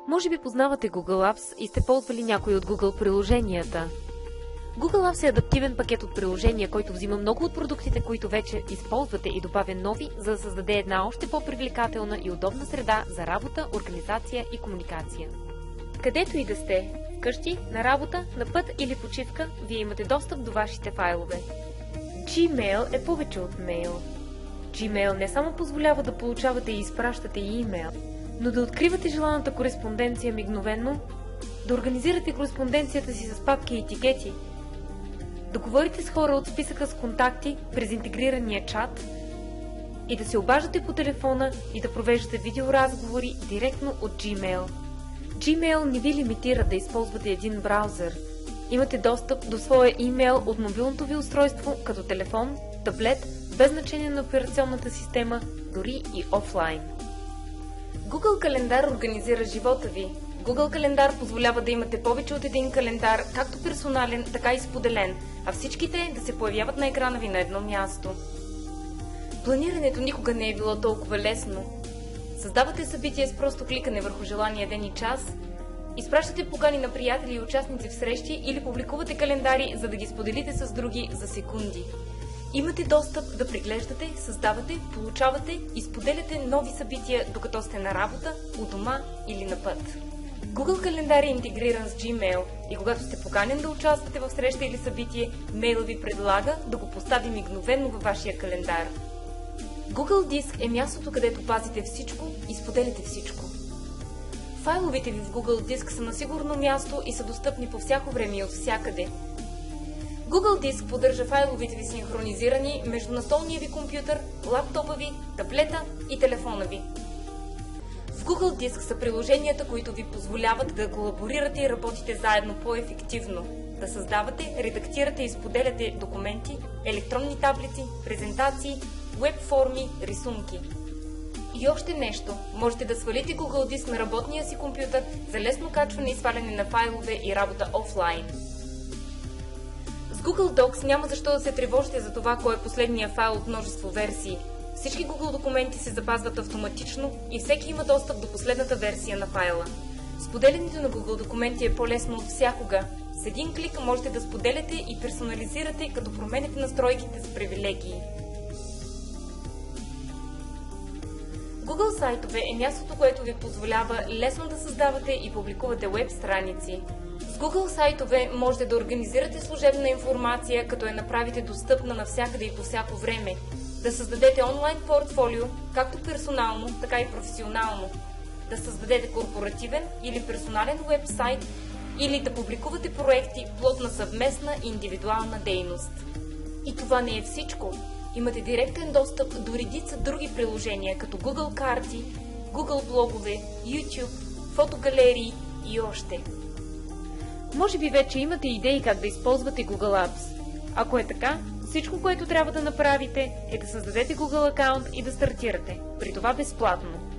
Може би познавате Google Apps и сте ползвали някои от Google приложенията. Google Apps е адаптивен пакет от приложения, който взима много от продуктите, които вече използвате и добавя нови, за да създаде една още по-привлекателна и удобна среда за работа, организация и комуникация. Където и да сте, вкъщи, на работа, на път или почивка, вие имате достъп до вашите файлове. Gmail е повече от мейл. Gmail не само позволява да получавате и изпращате имейл, но да откривате желаната кореспонденция мигновено, да организирате кореспонденцията си с папки и етикети, да говорите с хора от списъка с контакти през интегрирания чат и да се обаждате по телефона и да провеждате видеоразговори директно от Gmail. Gmail не ви лимитира да използвате един браузър. Имате достъп до своя имейл от мобилното ви устройство, като телефон, таблет, без значение на операционната система, дори и офлайн. Google Календар организира живота ви. Google Календар позволява да имате повече от един календар, както персонален, така и споделен, а всичките да се появяват на екрана ви на едно място. Планирането никога не е било толкова лесно. Създавате събитие с просто кликане върху желания ден и час, изпращате покани на приятели и участници в срещи или публикувате календари, за да ги споделите с други за секунди. Имате достъп да преглеждате, създавате, получавате и споделяте нови събития, докато сте на работа, у дома или на път. Google Календар е интегриран с Gmail и когато сте поканен да участвате в среща или събитие, мейл ви предлага да го постави мигновено във вашия календар. Google Диск е мястото, където пазите всичко и споделяте всичко. Файловете ви в Google Диск са на сигурно място и са достъпни по всяко време и от всякъде. Google Диск поддържа файловете ви синхронизирани между настолния ви компютър, лаптопа ви, таблета и телефона ви. В Google Диск са приложенията, които ви позволяват да колаборирате и работите заедно по-ефективно, да създавате, редактирате и споделяте документи, електронни таблици, презентации, веб форми, рисунки. И още нещо, можете да свалите Google Диск на работния си компютър за лесно качване и сваляне на файлове и работа офлайн. С Google Docs няма защо да се тревожите за това, кой е последния файл от множество версии. Всички Google документи се запазват автоматично и всеки има достъп до последната версия на файла. Споделянето на Google документи е по-лесно от всякога. С един клик можете да споделяте и персонализирате, като променяте настройките с привилегии. Google сайтове е мястото, което ви позволява лесно да създавате и публикувате веб страници. С Google сайтове можете да организирате служебна информация, като я направите достъпна навсякъде и по всяко време, да създадете онлайн портфолио, както персонално, така и професионално, да създадете корпоративен или персонален вебсайт или да публикувате проекти, плод на съвместна и индивидуална дейност. И това не е всичко. Имате директен достъп до редица други приложения, като Google карти, Google блогове, YouTube, фотогалерии и още. Може би вече имате идеи как да използвате Google Apps. Ако е така, всичко, което трябва да направите, е да създадете Google акаунт и да стартирате, при това безплатно.